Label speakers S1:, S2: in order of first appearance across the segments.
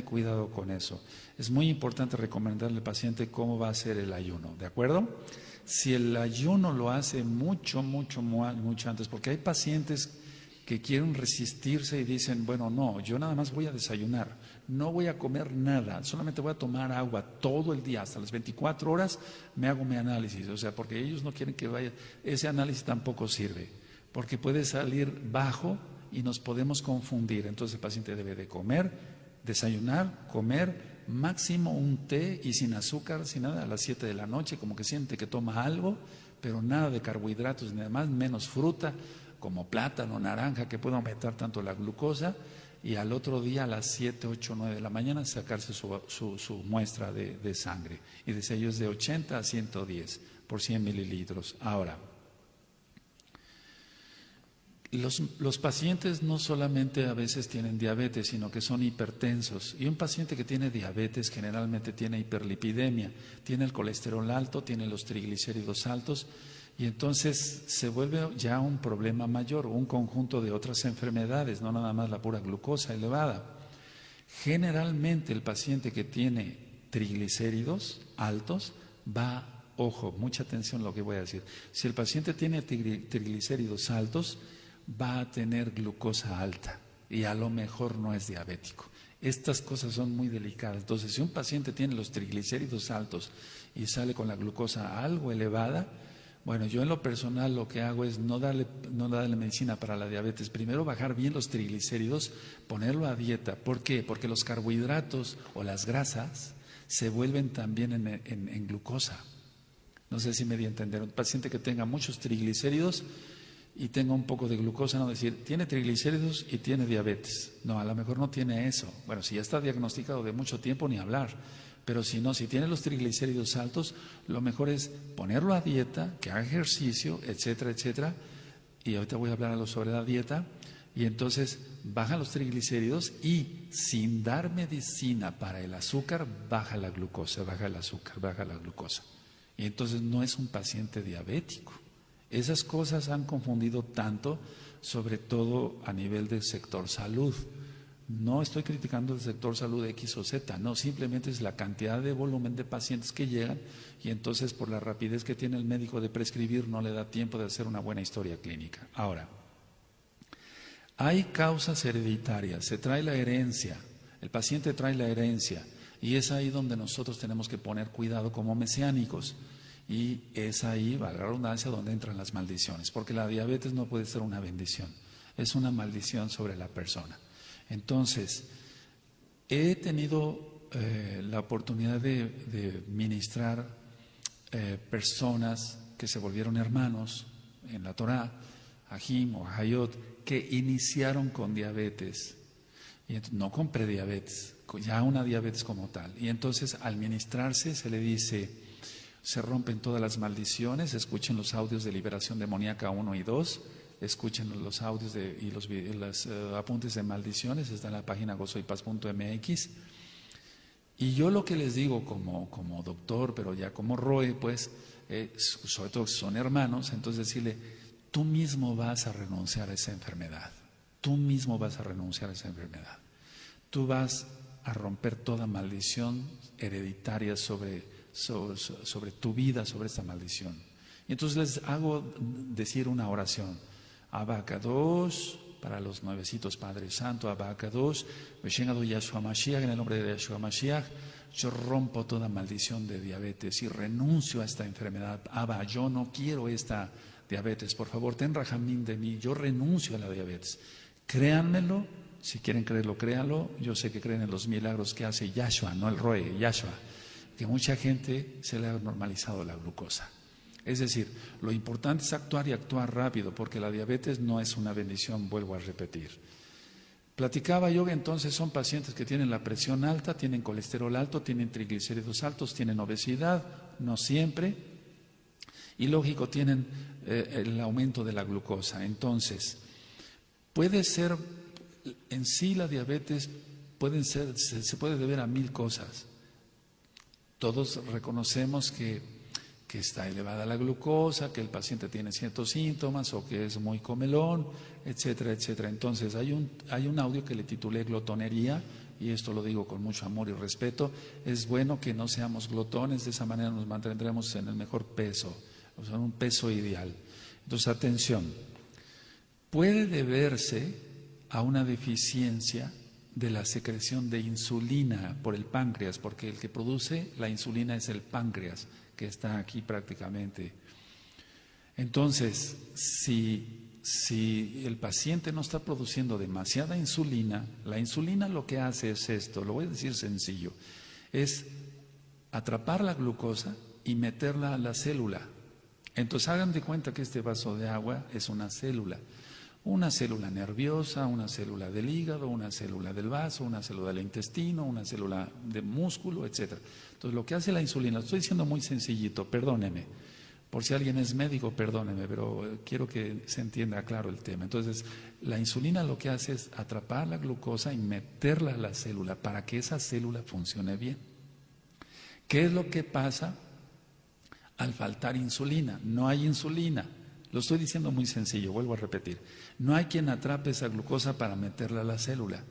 S1: cuidado con eso. Es muy importante recomendarle al paciente cómo va a hacer el ayuno, ¿de acuerdo? Si el ayuno lo hace mucho antes, porque hay pacientes que quieren resistirse y dicen, bueno, no, yo nada más voy a desayunar, no voy a comer nada, solamente voy a tomar agua todo el día, hasta las 24 horas me hago mi análisis, o sea, porque ellos no quieren que vaya, ese análisis tampoco sirve, porque puede salir bajo y nos podemos confundir. Entonces el paciente debe de comer, desayunar, comer, máximo un té y sin azúcar, sin nada, a las 7 de la noche, como que siente que toma algo, pero nada de carbohidratos ni demás, menos fruta, como plátano, naranja, que puede aumentar tanto la glucosa, y al otro día a las 7, 8, 9 de la mañana sacarse su muestra de sangre. Y dice ellos de 80 a 110 por 100 mililitros. Ahora, los pacientes no solamente a veces tienen diabetes, sino que son hipertensos. Y un paciente que tiene diabetes generalmente tiene hiperlipidemia, tiene el colesterol alto, tiene los triglicéridos altos, y entonces se vuelve ya un problema mayor, un conjunto de otras enfermedades, no nada más la pura glucosa elevada. Generalmente el paciente que tiene triglicéridos altos va, ojo, mucha atención a lo que voy a decir, si el paciente tiene triglicéridos altos, va a tener glucosa alta y a lo mejor no es diabético. Estas cosas son muy delicadas. Entonces, si un paciente tiene los triglicéridos altos y sale con la glucosa algo elevada, bueno, yo en lo personal lo que hago es no darle medicina para la diabetes. Primero bajar bien los triglicéridos, ponerlo a dieta. ¿Por qué? Porque los carbohidratos o las grasas se vuelven también en glucosa. No sé si me di a entender. Un paciente que tenga muchos triglicéridos y tenga un poco de glucosa, no decir, tiene triglicéridos y tiene diabetes. No, a lo mejor no tiene eso. Bueno, si ya está diagnosticado de mucho tiempo, ni hablar. Pero si no, si tiene los triglicéridos altos, lo mejor es ponerlo a dieta, que haga ejercicio, etcétera, etcétera. Y ahorita voy a hablar sobre la dieta. Y entonces bajan los triglicéridos y sin dar medicina para el azúcar, baja la glucosa, baja el azúcar, baja la glucosa. Y entonces no es un paciente diabético. Esas cosas han confundido tanto, sobre todo a nivel del sector salud. No estoy criticando el sector salud X o Z, no, simplemente es la cantidad de volumen de pacientes que llegan y entonces por la rapidez que tiene el médico de prescribir no le da tiempo de hacer una buena historia clínica. Ahora, hay causas hereditarias, se trae la herencia, el paciente trae la herencia y es ahí donde nosotros tenemos que poner cuidado como mesiánicos. Y es ahí, valga la redundancia, donde entran las maldiciones, porque la diabetes no puede ser una bendición, es una maldición sobre la persona. Entonces, he tenido la oportunidad de ministrar personas que se volvieron hermanos en la Torah, Ajim o Hayot, que iniciaron con diabetes, y no con prediabetes, ya una diabetes como tal. Y entonces al ministrarse se le dice, se rompen todas las maldiciones, escuchen los audios de liberación demoníaca 1 y 2, escuchen los audios y los apuntes de maldiciones, está en la página gozoypaz.mx. Y yo lo que les digo como doctor, pero ya como Roe, pues, sobre todo si son hermanos, entonces decirle, tú mismo vas a renunciar a esa enfermedad, tú mismo vas a renunciar a esa enfermedad, tú vas a romper toda maldición hereditaria sobre tu vida, sobre esta maldición. Y entonces les hago decir una oración. Abacados, para los nuevecitos Padre Santo, Abacados, Veshengado Yahshua Mashiach, en el nombre de Yahshua Mashiach, yo rompo toda maldición de diabetes y renuncio a esta enfermedad. Abba, yo no quiero esta diabetes, por favor, ten rajamín de mí, yo renuncio a la diabetes. Créanmelo, si quieren creerlo, créanlo. Yo sé que creen en los milagros que hace Yahshua, no el Roe, Yahshua, que mucha gente se le ha normalizado la glucosa. Es decir, lo importante es actuar y actuar rápido, porque la diabetes no es una bendición, vuelvo a repetir. Platicaba yo que entonces son pacientes que tienen la presión alta, tienen colesterol alto, tienen triglicéridos altos, tienen obesidad, no siempre, y lógico, tienen el aumento de la glucosa. Entonces, puede ser, en sí la diabetes se puede deber a 1000 cosas. Todos reconocemos que está elevada la glucosa, que el paciente tiene ciertos síntomas o que es muy comelón, etcétera, etcétera. Entonces hay un audio que le titulé Glotonería y esto lo digo con mucho amor y respeto, es bueno que no seamos glotones, de esa manera nos mantendremos en el mejor peso, o sea, en un peso ideal. Entonces, atención, puede deberse a una deficiencia de la secreción de insulina por el páncreas, porque el que produce la insulina es el páncreas, que está aquí prácticamente. Entonces, si el paciente no está produciendo demasiada insulina, la insulina lo que hace es esto, lo voy a decir sencillo, es atrapar la glucosa y meterla a la célula. Entonces hagan de cuenta que este vaso de agua es una célula nerviosa, una célula del hígado, una célula del vaso, una célula del intestino, una célula de músculo, etc. Entonces lo que hace la insulina, lo estoy diciendo muy sencillito, perdóneme, por si alguien es médico, perdóneme, pero quiero que se entienda claro el tema. Entonces, la insulina lo que hace es atrapar la glucosa y meterla a la célula para que esa célula funcione bien. ¿Qué es lo que pasa al faltar insulina? No hay insulina. Lo estoy diciendo muy sencillo, vuelvo a repetir. No hay quien atrape esa glucosa para meterla a la célula.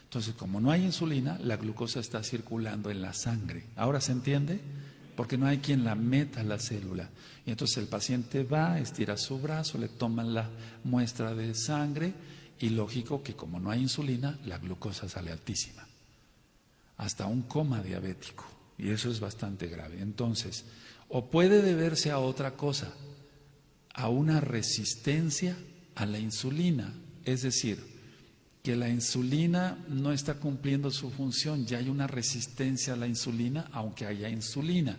S1: Entonces, como no hay insulina, la glucosa está circulando en la sangre. ¿Ahora se entiende? Porque no hay quien la meta a la célula. Y entonces el paciente va, estira su brazo, le toman la muestra de sangre y lógico que como no hay insulina, la glucosa sale altísima. Hasta un coma diabético. Y eso es bastante grave. Entonces, o puede deberse a otra cosa, a una resistencia a la insulina. Es decir, que la insulina no está cumpliendo su función, ya hay una resistencia a la insulina, aunque haya insulina.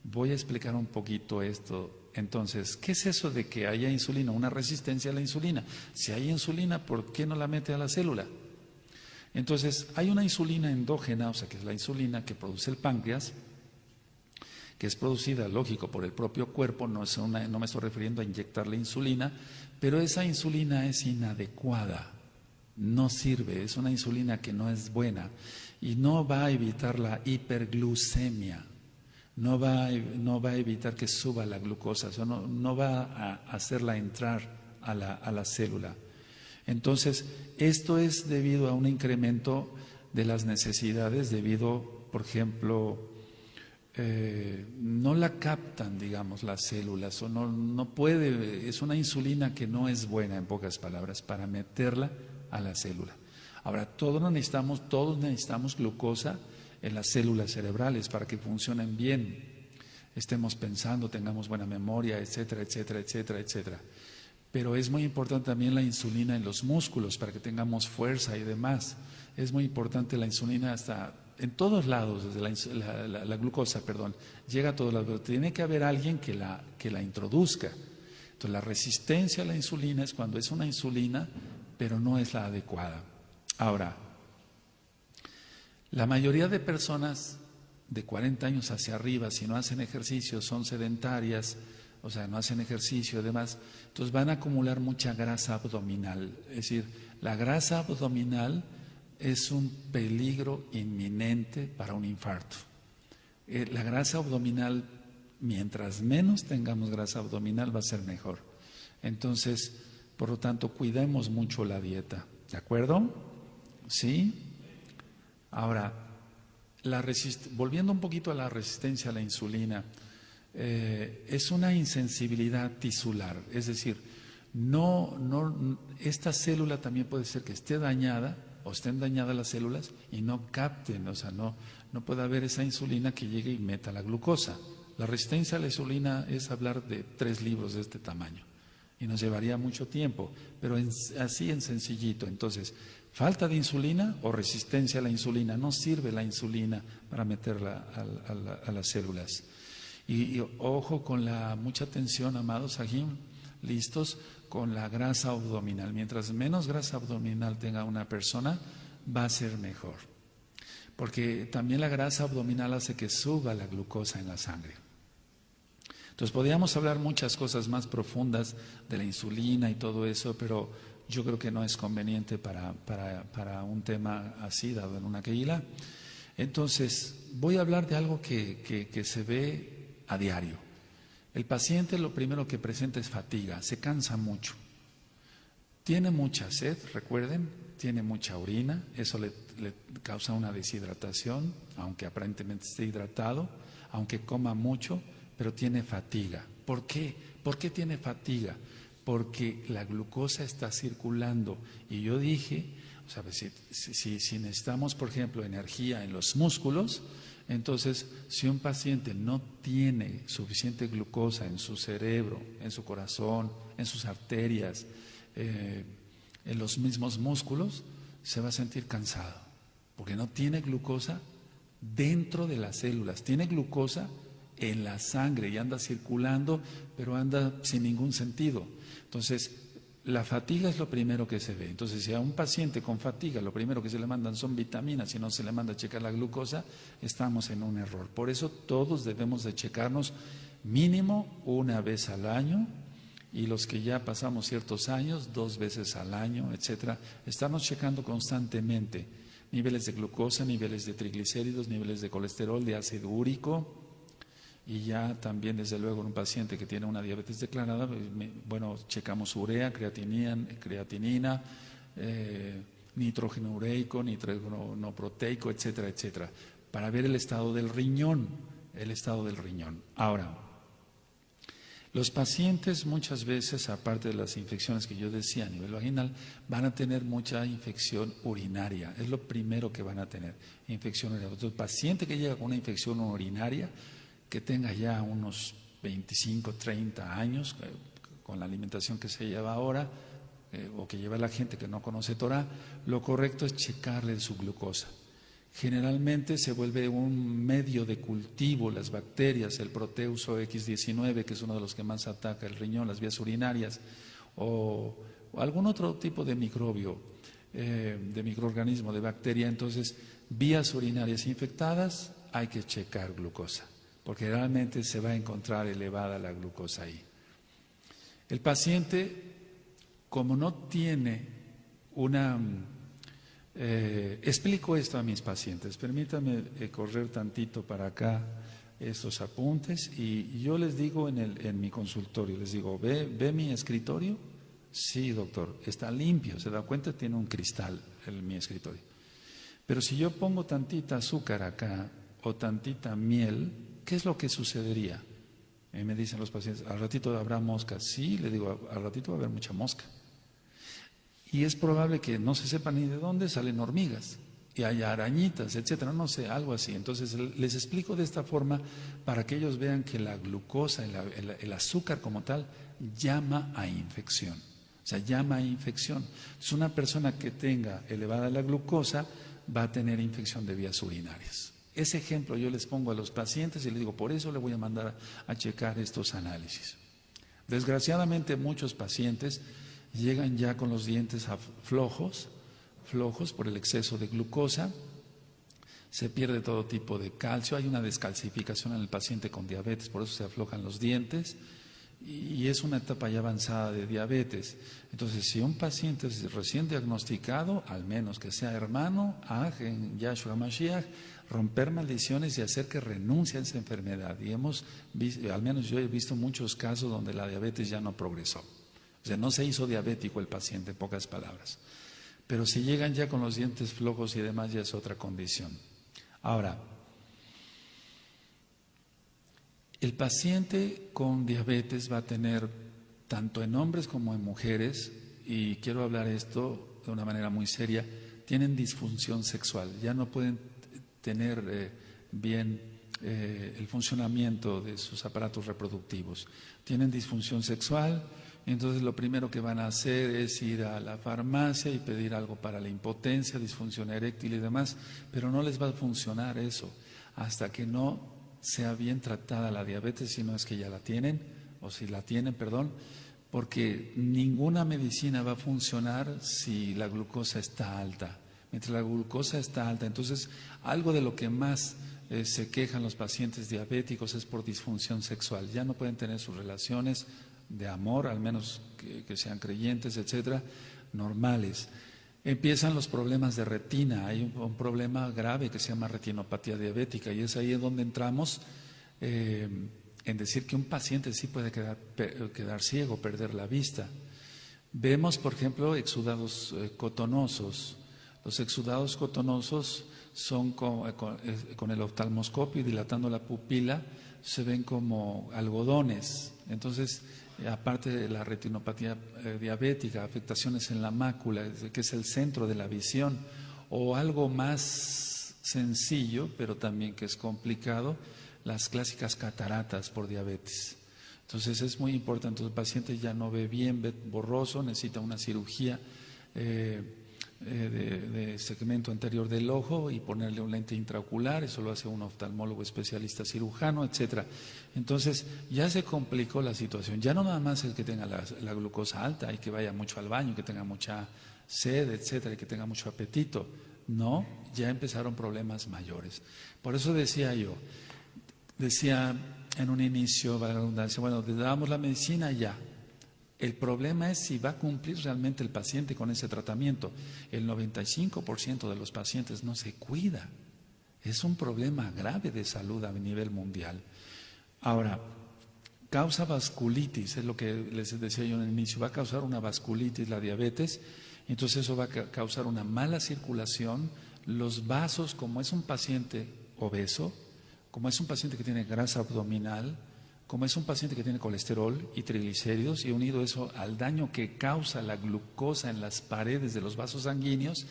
S1: Voy a explicar un poquito esto. Entonces, ¿qué es eso de que haya insulina? Una resistencia a la insulina. Si hay insulina, ¿por qué no la mete a la célula? Entonces, hay una insulina endógena, o sea, que es la insulina que produce el páncreas, que es producida, lógico, por el propio cuerpo, no me estoy refiriendo a inyectarle insulina, pero esa insulina es inadecuada. No sirve, es una insulina que no es buena y no va a evitar la hiperglucemia, no va a evitar que suba la glucosa, o sea, no va a hacerla entrar a la célula. Entonces, esto es debido a un incremento de las necesidades, debido, por ejemplo, no la captan, digamos, las células, o no puede, es una insulina que no es buena, en pocas palabras, para meterla a la célula. Ahora, todos necesitamos glucosa en las células cerebrales para que funcionen bien, estemos pensando, tengamos buena memoria, etcétera, etcétera, etcétera, etcétera. Pero es muy importante también la insulina en los músculos para que tengamos fuerza y demás. Es muy importante la insulina hasta en todos lados, desde la glucosa, llega a todos lados, pero tiene que haber alguien que la introduzca. Entonces, la resistencia a la insulina es cuando es una insulina, pero no es la adecuada. Ahora, la mayoría de personas de 40 años hacia arriba, si no hacen ejercicio, son sedentarias, o sea, no hacen ejercicio y demás, entonces van a acumular mucha grasa abdominal. Es decir, la grasa abdominal es un peligro inminente para un infarto. La grasa abdominal, mientras menos tengamos grasa abdominal, va a ser mejor. Entonces, por lo tanto, cuidemos mucho la dieta. ¿De acuerdo? ¿Sí? Ahora, volviendo un poquito a la resistencia a la insulina, es una insensibilidad tisular. Es decir, esta célula también puede ser que esté dañada o estén dañadas las células y no capten, o sea, no puede haber esa insulina que llegue y meta la glucosa. La resistencia a la insulina es hablar de 3 libros de este tamaño y nos llevaría mucho tiempo, pero así en sencillito. Entonces, falta de insulina o resistencia a la insulina, no sirve la insulina para meterla a las células. Y ojo con mucha atención, amados Ajim, listos, con la grasa abdominal. Mientras menos grasa abdominal tenga una persona, va a ser mejor. Porque también la grasa abdominal hace que suba la glucosa en la sangre. Entonces podríamos hablar muchas cosas más profundas de la insulina y todo eso, pero yo creo que no es conveniente para un tema así, dado en una Kehilá. Entonces, voy a hablar de algo que se ve a diario. El paciente lo primero que presenta es fatiga, se cansa mucho, Tiene mucha sed, recuerden, tiene mucha orina, eso le causa una deshidratación, aunque aparentemente esté hidratado, aunque coma mucho, pero tiene fatiga. ¿Por qué? ¿Por qué tiene fatiga? Porque la glucosa está circulando. Y yo dije, o sea, si necesitamos, por ejemplo, energía en los músculos, entonces si un paciente no tiene suficiente glucosa en su cerebro, en su corazón, en sus arterias, en los mismos músculos, se va a sentir cansado, porque no tiene glucosa dentro de las células, tiene glucosa en la sangre y anda circulando, pero anda sin ningún sentido. Entonces, la fatiga es lo primero que se ve. Entonces, si a un paciente con fatiga lo primero que se le mandan son vitaminas y no se le manda a checar la glucosa, estamos en un error. Por eso todos debemos de checarnos mínimo una vez al año, y los que ya pasamos ciertos años, 2 veces al año, etcétera, estamos checando constantemente niveles de glucosa, niveles de triglicéridos, niveles de colesterol, de ácido úrico. Y ya también, desde luego, en un paciente que tiene una diabetes declarada, bueno, checamos urea, creatinina, nitrógeno ureico, nitrógeno proteico, etcétera, etcétera, para ver el estado del riñón, Ahora, los pacientes muchas veces, aparte de las infecciones que yo decía a nivel vaginal, van a tener mucha infección urinaria. Es lo primero que van a tener, infección urinaria. Entonces, el paciente que llega con una infección urinaria, que tenga ya unos 25, 30 años, con la alimentación que se lleva ahora, o que lleva la gente que no conoce Torah, lo correcto es checarle su glucosa. Generalmente se vuelve un medio de cultivo las bacterias, el Proteuso X19, que es uno de los que más ataca el riñón, las vías urinarias, o algún otro tipo de microbio, de microorganismo, de bacteria. Entonces, vías urinarias infectadas, hay que checar glucosa, porque realmente se va a encontrar elevada la glucosa ahí. El paciente, como no tiene una... explico esto a mis pacientes, permítame correr tantito para acá estos apuntes, y yo les digo en mi consultorio, les digo, ¿ve mi escritorio? Sí, doctor, está limpio, se da cuenta, tiene un cristal mi escritorio. Pero si yo pongo tantita azúcar acá o tantita miel, ¿qué es lo que sucedería? Me dicen los pacientes, al ratito habrá moscas. Sí, le digo, al ratito va a haber mucha mosca. Y es probable que no se sepa ni de dónde salen hormigas, y haya arañitas, etcétera, no sé, algo así. Entonces les explico de esta forma para que ellos vean que la glucosa, el azúcar como tal, llama a infección. O sea, llama a infección. Entonces, una persona que tenga elevada la glucosa va a tener infección de vías urinarias. Ese ejemplo yo les pongo a los pacientes y les digo, por eso le voy a mandar a checar estos análisis. Desgraciadamente muchos pacientes llegan ya con los dientes flojos por el exceso de glucosa, se pierde todo tipo de calcio, hay una descalcificación en el paciente con diabetes, por eso se aflojan los dientes, y es una etapa ya avanzada de diabetes. Entonces, si un paciente es recién diagnosticado, al menos que sea hermano, en Yahshua Mashiach, romper maldiciones y hacer que renuncie a esa enfermedad. Y hemos visto, al menos yo he visto muchos casos donde la diabetes ya no progresó. O sea, no se hizo diabético el paciente, en pocas palabras. Pero si llegan ya con los dientes flojos y demás, ya es otra condición. Ahora, el paciente con diabetes va a tener, tanto en hombres como en mujeres, y quiero hablar esto de una manera muy seria, tienen disfunción sexual, ya no pueden tener bien el funcionamiento de sus aparatos reproductivos. Tienen disfunción sexual, entonces lo primero que van a hacer es ir a la farmacia y pedir algo para la impotencia, disfunción eréctil y demás, pero no les va a funcionar eso hasta que no sea bien tratada la diabetes, si no es que ya la tienen, o si la tienen, perdón, porque ninguna medicina va a funcionar si la glucosa está alta. Mientras la glucosa está alta, entonces algo de lo que más se quejan los pacientes diabéticos es por disfunción sexual. Ya no pueden tener sus relaciones de amor, al menos que sean creyentes, etcétera, normales. Empiezan los problemas de retina, hay un problema grave que se llama retinopatía diabética, y es ahí en donde entramos en decir que un paciente sí puede quedar ciego, perder la vista. Vemos, por ejemplo, exudados cotonosos. Los exudados cotonosos son con el oftalmoscopio y dilatando la pupila, se ven como algodones. Entonces, aparte de la retinopatía diabética, afectaciones en la mácula, que es el centro de la visión, o algo más sencillo, pero también que es complicado, las clásicas cataratas por diabetes. Entonces es muy importante, el paciente ya no ve bien, ve borroso, necesita una cirugía de segmento anterior del ojo y ponerle un lente intraocular, eso lo hace un oftalmólogo especialista cirujano, etcétera. Entonces ya se complicó la situación, ya no nada más el que tenga la glucosa alta y que vaya mucho al baño, que tenga mucha sed, etcétera, y que tenga mucho apetito. No, ya empezaron problemas mayores. Por eso decía en un inicio, para la redundancia, bueno, le damos la medicina ya. El problema es si va a cumplir realmente el paciente con ese tratamiento. El 95% de los pacientes no se cuida. Es un problema grave de salud a nivel mundial. Ahora, causa vasculitis, es lo que les decía yo en el inicio, va a causar una vasculitis la diabetes, entonces eso va a causar una mala circulación. Los vasos, como es un paciente obeso, como es un paciente que tiene grasa abdominal, como es un paciente que tiene colesterol y triglicéridos, y unido eso al daño que causa la glucosa en las paredes de los vasos sanguíneos,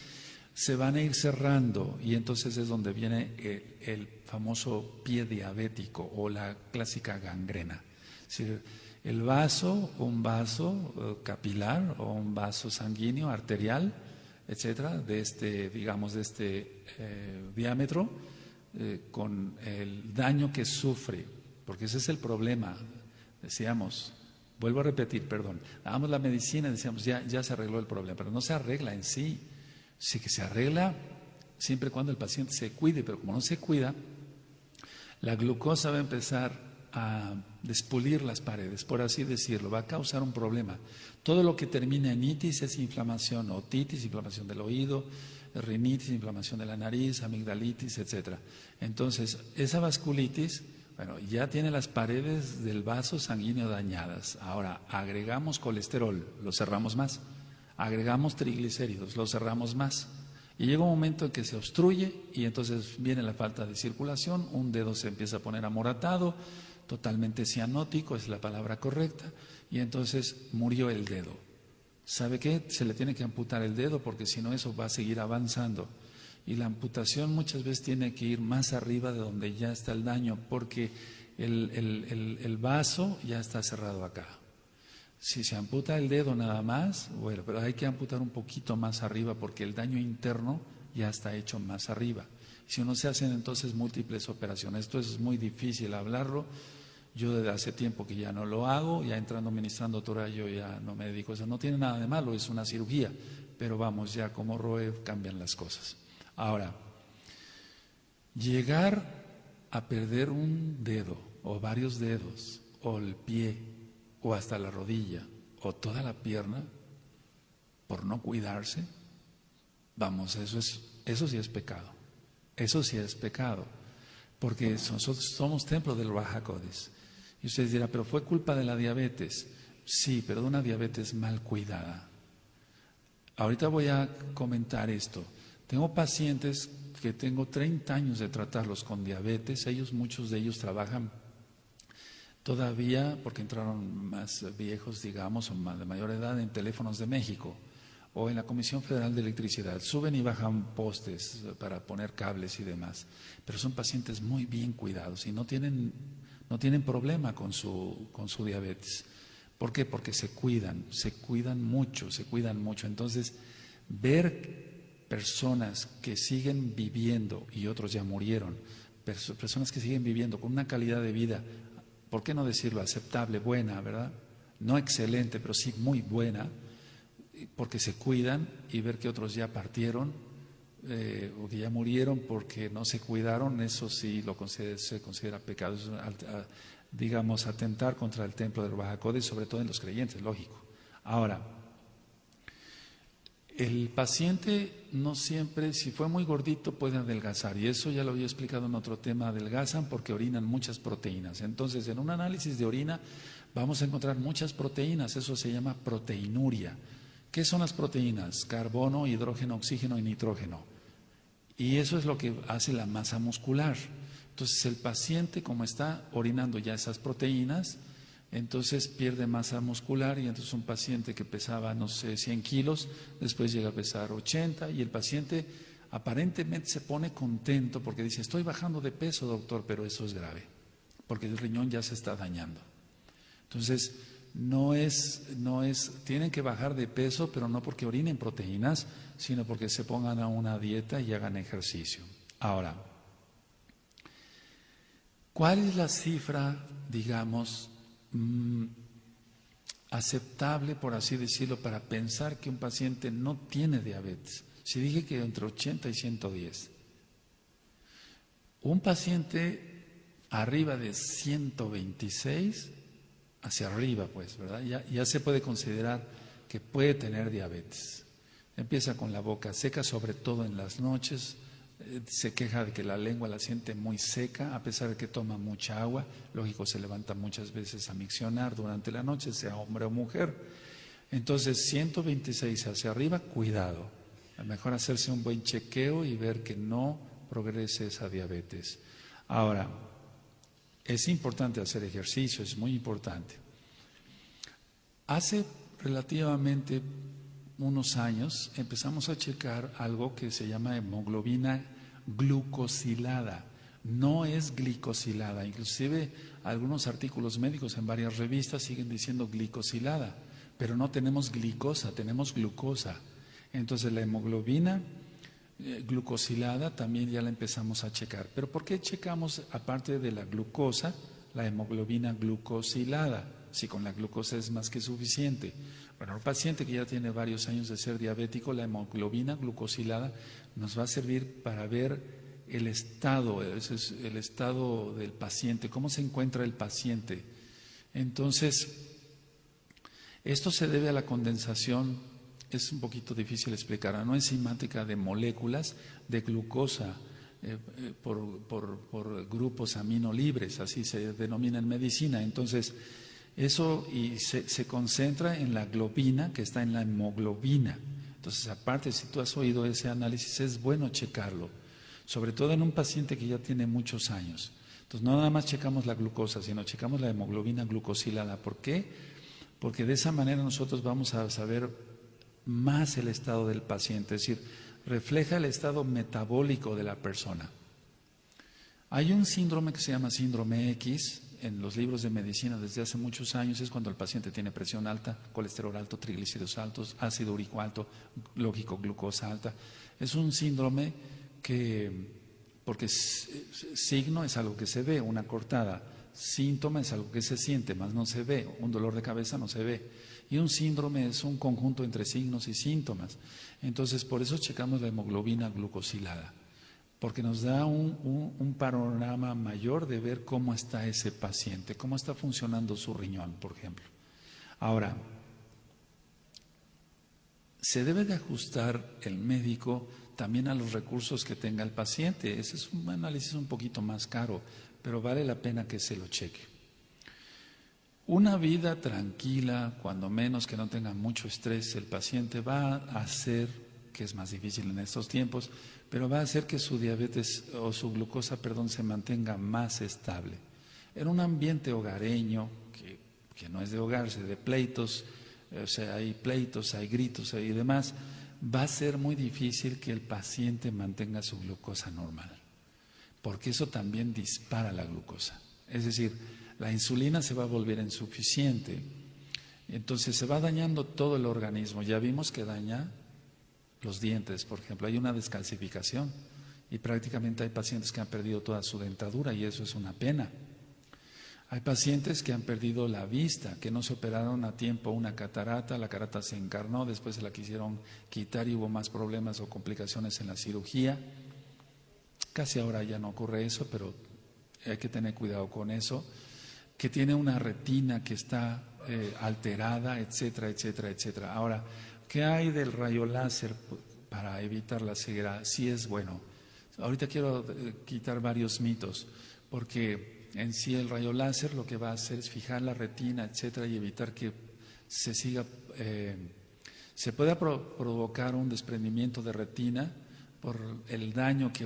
S1: se van a ir cerrando, y entonces es donde viene el famoso pie diabético o la clásica gangrena. Es decir, el vaso, un vaso capilar o un vaso sanguíneo arterial, etcétera, de este diámetro, con el daño que sufre, porque ese es el problema. Decíamos, vuelvo a repetir, perdón, damos la medicina y decíamos ya se arregló el problema, pero no se arregla en sí. Sí que se arregla siempre y cuando el paciente se cuide, pero como no se cuida, la glucosa va a empezar a despulir las paredes, por así decirlo, va a causar un problema. Todo lo que termina en itis es inflamación, otitis, inflamación del oído, rinitis, inflamación de la nariz, amigdalitis, etcétera. Entonces, esa vasculitis, bueno, ya tiene las paredes del vaso sanguíneo dañadas. Ahora, agregamos colesterol, lo cerramos más. Agregamos triglicéridos, lo cerramos más. Y llega un momento en que se obstruye y entonces viene la falta de circulación, un dedo se empieza a poner amoratado, totalmente cianótico, es la palabra correcta, y entonces murió el dedo. ¿Sabe qué? Se le tiene que amputar el dedo porque si no eso va a seguir avanzando. Y la amputación muchas veces tiene que ir más arriba de donde ya está el daño, porque el vaso ya está cerrado acá. Si se amputa el dedo nada más, bueno, pero hay que amputar un poquito más arriba porque el daño interno ya está hecho más arriba. Si no se hacen entonces múltiples operaciones, esto es muy difícil hablarlo. Yo desde hace tiempo que ya no lo hago, ya entrando ministrando Torah yo ya no me dedico a eso. No tiene nada de malo, es una cirugía, pero vamos, ya como Roe cambian las cosas. Ahora, llegar a perder un dedo o varios dedos o el pie o hasta la rodilla o toda la pierna por no cuidarse, vamos, eso sí es pecado. Eso sí es pecado, porque nosotros somos templo del Ruach HaKodesh. Y ustedes dirán, pero fue culpa de la diabetes. Sí, pero de una diabetes mal cuidada. Ahorita voy a comentar esto. Tengo pacientes que tengo 30 años de tratarlos con diabetes. Muchos de ellos trabajan todavía, porque entraron más viejos, digamos, o más de mayor edad, en Teléfonos de México o en la Comisión Federal de Electricidad. Suben y bajan postes para poner cables y demás. Pero son pacientes muy bien cuidados y no tienen problema con su diabetes. ¿Por qué? Porque se cuidan mucho. Entonces, ver personas que siguen viviendo, y otros ya murieron, personas que siguen viviendo con una calidad de vida, ¿por qué no decirlo? Aceptable, buena, ¿verdad? No excelente, pero sí muy buena, porque se cuidan, y ver que otros ya partieron o que ya murieron porque no se cuidaron, eso sí se considera pecado, es, digamos, atentar contra el templo del Ruach HaKodesh, sobre todo en los creyentes, lógico. Ahora, El paciente no siempre, si fue muy gordito, puede adelgazar. Y eso ya lo había explicado en otro tema. Adelgazan porque orinan muchas proteínas. Entonces, en un análisis de orina vamos a encontrar muchas proteínas. Eso se llama proteinuria. ¿Qué son las proteínas? Carbono, hidrógeno, oxígeno y nitrógeno. Y eso es lo que hace la masa muscular. Entonces, el paciente, como está orinando ya esas proteínas, entonces pierde masa muscular, y entonces un paciente que pesaba, no sé, 100 kilos, después llega a pesar 80, y el paciente aparentemente se pone contento porque dice: estoy bajando de peso, doctor, pero eso es grave, porque el riñón ya se está dañando. Entonces, tienen que bajar de peso, pero no porque orinen proteínas, sino porque se pongan a una dieta y hagan ejercicio. Ahora, ¿cuál es la cifra, digamos, aceptable, por así decirlo, para pensar que un paciente no tiene diabetes? Si dije que entre 80 y 110, un paciente arriba de 126, hacia arriba, pues, ¿verdad? Ya se puede considerar que puede tener diabetes. Empieza con la boca seca, sobre todo en las noches. Se queja de que la lengua la siente muy seca, a pesar de que toma mucha agua. Lógico, se levanta muchas veces a miccionar durante la noche, sea hombre o mujer. Entonces, 126 hacia arriba, cuidado. Es mejor hacerse un buen chequeo y ver que no progrese esa diabetes. Ahora, es importante hacer ejercicio, es muy importante. Hace relativamente unos años empezamos a checar algo que se llama hemoglobina glucosilada. No es glicosilada. Inclusive algunos artículos médicos en varias revistas siguen diciendo glicosilada, pero no tenemos glicosa, tenemos glucosa. Entonces la hemoglobina glucosilada también ya la empezamos a checar. ¿Pero por qué checamos, aparte de la glucosa, la hemoglobina glucosilada? Si con la glucosa es más que suficiente. Bueno, el paciente que ya tiene varios años de ser diabético, la hemoglobina glucosilada nos va a servir para ver el estado, ese es el estado del paciente, cómo se encuentra el paciente. Entonces, esto se debe a la condensación, es un poquito difícil explicar, no enzimática de moléculas de glucosa por grupos aminolibres, así se denomina en medicina. Entonces, eso se concentra en la globina que está en la hemoglobina. Entonces, aparte, si tú has oído ese análisis, es bueno checarlo, sobre todo en un paciente que ya tiene muchos años. Entonces, no nada más checamos la glucosa, sino checamos la hemoglobina glucosilada. ¿Por qué? Porque de esa manera nosotros vamos a saber más el estado del paciente, es decir, refleja el estado metabólico de la persona. Hay un síndrome que se llama síndrome X. En los libros de medicina desde hace muchos años es cuando el paciente tiene presión alta, colesterol alto, triglicéridos altos, ácido úrico alto, lógico, glucosa alta. Es un síndrome que, porque signo es algo que se ve, una cortada, síntoma es algo que se siente, más no se ve, un dolor de cabeza no se ve. Y un síndrome es un conjunto entre signos y síntomas. Entonces, por eso checamos la hemoglobina glucosilada, porque nos da un panorama mayor de ver cómo está ese paciente, cómo está funcionando su riñón, por ejemplo. Ahora, se debe de ajustar el médico también a los recursos que tenga el paciente. Ese es un análisis un poquito más caro, pero vale la pena que se lo cheque. Una vida tranquila, cuando menos que no tenga mucho estrés, el paciente va a hacer, que es más difícil en estos tiempos, pero va a hacer que su diabetes o su glucosa, se mantenga más estable. En un ambiente hogareño, que no es de hogarse, de pleitos, o sea, hay pleitos, hay gritos y demás, va a ser muy difícil que el paciente mantenga su glucosa normal, porque eso también dispara la glucosa. Es decir, la insulina se va a volver insuficiente, entonces se va dañando todo el organismo. Ya vimos que daña los dientes, por ejemplo, hay una descalcificación y prácticamente hay pacientes que han perdido toda su dentadura y eso es una pena. Hay pacientes que han perdido la vista, que no se operaron a tiempo una catarata, la catarata se encarnó, después se la quisieron quitar y hubo más problemas o complicaciones en la cirugía. Casi ahora ya no ocurre eso, pero hay que tener cuidado con eso. Que tiene una retina que está alterada, etcétera, etcétera, etcétera. Ahora, ¿qué hay del rayo láser para evitar la ceguera? Sí es bueno. Ahorita quiero quitar varios mitos, porque en sí el rayo láser lo que va a hacer es fijar la retina, etcétera, y evitar que se siga, se pueda provocar un desprendimiento de retina por el daño que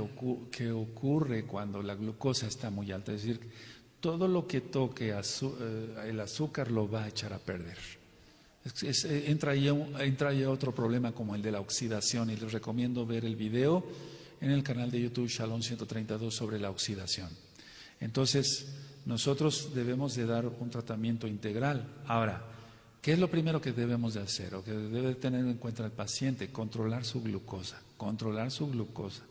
S1: ocurre cuando la glucosa está muy alta. Es decir, todo lo que toque el azúcar lo va a echar a perder. Entra ahí otro problema como el de la oxidación, y les recomiendo ver el video en el canal de YouTube Shalom 132 sobre la oxidación. Entonces, nosotros debemos de dar un tratamiento integral. Ahora, ¿qué es lo primero que debemos de hacer o que debe tener en cuenta el paciente? Controlar su glucosa, controlar su glucosa.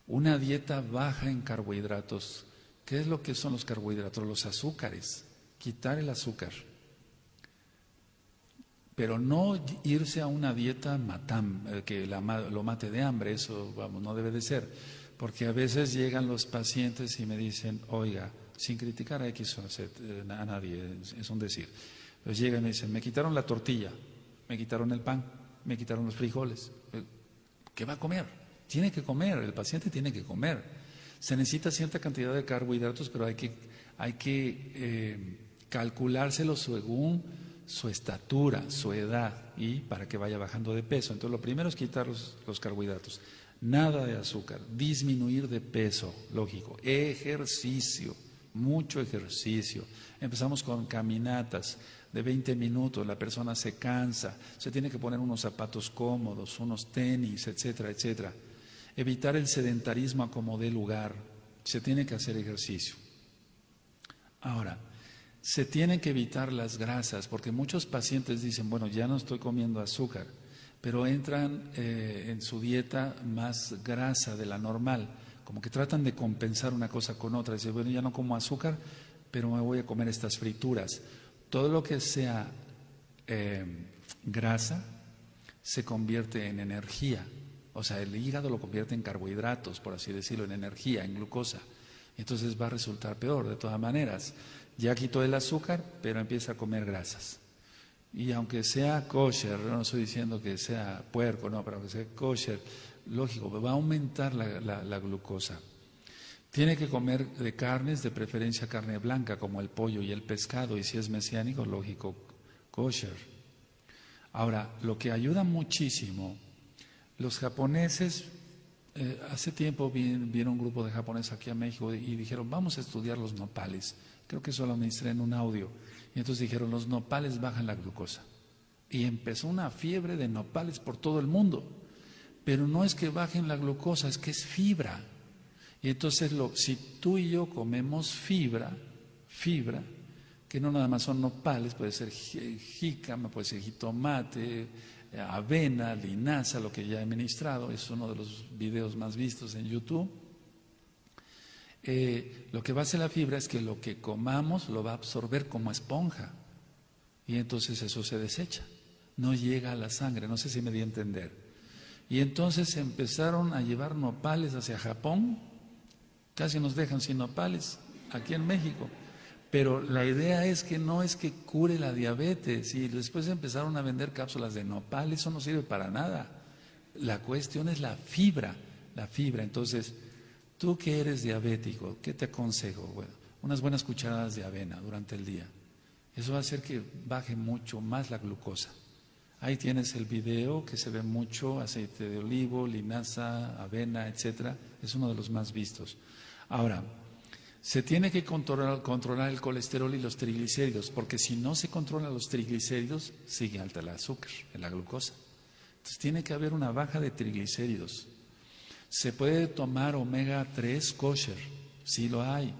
S1: Una dieta baja en carbohidratos. ¿Qué es lo que son los carbohidratos? Los azúcares, quitar el azúcar. Pero no irse a una dieta que lo mate de hambre, eso no debe de ser. Porque a veces llegan los pacientes y me dicen, oiga, sin criticar a X o Z, a nadie, es un decir. Pues llegan y me dicen, me quitaron la tortilla, me quitaron el pan, me quitaron los frijoles. ¿Qué va a comer? Tiene que comer, el paciente tiene que comer. Se necesita cierta cantidad de carbohidratos, pero hay que calculárselo según su estatura, su edad, y para que vaya bajando de peso. Entonces lo primero es quitar los carbohidratos, nada de azúcar, disminuir de peso, lógico, ejercicio, mucho ejercicio. Empezamos con caminatas de 20 minutos, la persona se cansa, se tiene que poner unos zapatos cómodos, unos tenis, etcétera, etcétera. Evitar el sedentarismo a como dé lugar, se tiene que hacer ejercicio. Ahora, se tienen que evitar las grasas, porque muchos pacientes dicen, bueno, ya no estoy comiendo azúcar, pero entran en su dieta más grasa de la normal, como que tratan de compensar una cosa con otra. Dicen, bueno, ya no como azúcar, pero me voy a comer estas frituras. Todo lo que sea grasa se convierte en energía, o sea, el hígado lo convierte en carbohidratos, por así decirlo, en energía, en glucosa. Entonces va a resultar peor, de todas maneras. Ya quitó el azúcar, pero empieza a comer grasas. Y aunque sea kosher, no estoy diciendo que sea puerco, no, pero aunque sea kosher, lógico, va a aumentar la glucosa. Tiene que comer de carnes, de preferencia carne blanca, como el pollo y el pescado, y si es mesiánico, lógico, kosher. Ahora, lo que ayuda muchísimo, los japoneses, hace tiempo vino un grupo de japoneses aquí a México y dijeron, vamos a estudiar los nopales. Creo que eso lo administré en un audio. Y entonces dijeron, los nopales bajan la glucosa. Y empezó una fiebre de nopales por todo el mundo. Pero no es que bajen la glucosa, es que es fibra. Y entonces si tú y yo comemos fibra, que no nada más son nopales, puede ser jícama, puede ser jitomate, avena, linaza, lo que ya he ministrado, es uno de los videos más vistos en YouTube. Lo que va a hacer la fibra es que lo que comamos lo va a absorber como esponja y entonces eso se desecha, no llega a la sangre, no sé si me di a entender. Y entonces empezaron a llevar nopales hacia Japón, casi nos dejan sin nopales aquí en México, pero la idea es que no es que cure la diabetes, y después empezaron a vender cápsulas de nopal, eso no sirve para nada. La cuestión es la fibra. Entonces, tú que eres diabético, ¿qué te aconsejo? Bueno, unas buenas cucharadas de avena durante el día. Eso va a hacer que baje mucho más la glucosa. Ahí tienes el video que se ve mucho, aceite de olivo, linaza, avena, etcétera. Es uno de los más vistos. Ahora, se tiene que controlar el colesterol y los triglicéridos, porque si no se controlan los triglicéridos, sigue alta el azúcar, la glucosa. Entonces tiene que haber una baja de triglicéridos. Se puede tomar omega 3 kosher, sí lo hay.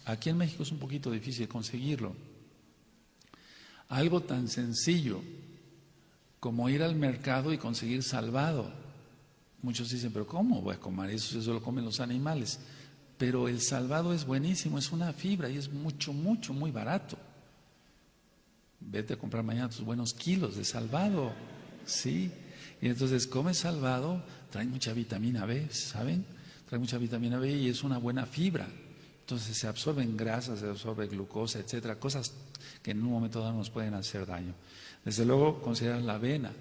S1: Aquí en México es un poquito difícil conseguirlo. Algo tan sencillo como ir al mercado y conseguir salvado. Muchos dicen, pero ¿cómo voy a comer eso? Eso lo comen los animales. Pero el salvado es buenísimo, es una fibra y es muy barato. Vete a comprar mañana tus buenos kilos de salvado, ¿sí? Y entonces come salvado, trae mucha vitamina B, ¿saben? Trae mucha vitamina B y es una buena fibra. Entonces se absorben grasas, se absorbe glucosa, etcétera, cosas que en un momento dado nos pueden hacer daño. Desde luego considerar la avena,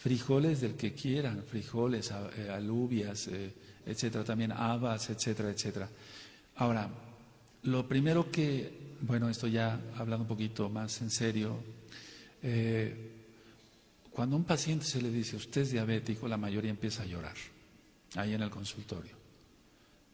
S1: frijoles del que quieran, frijoles, alubias, etcétera, también habas, etcétera, etcétera. Ahora, lo primero que, bueno, esto ya hablando un poquito más en serio, cuando a un paciente se le dice, usted es diabético, la mayoría empieza a llorar, ahí en el consultorio.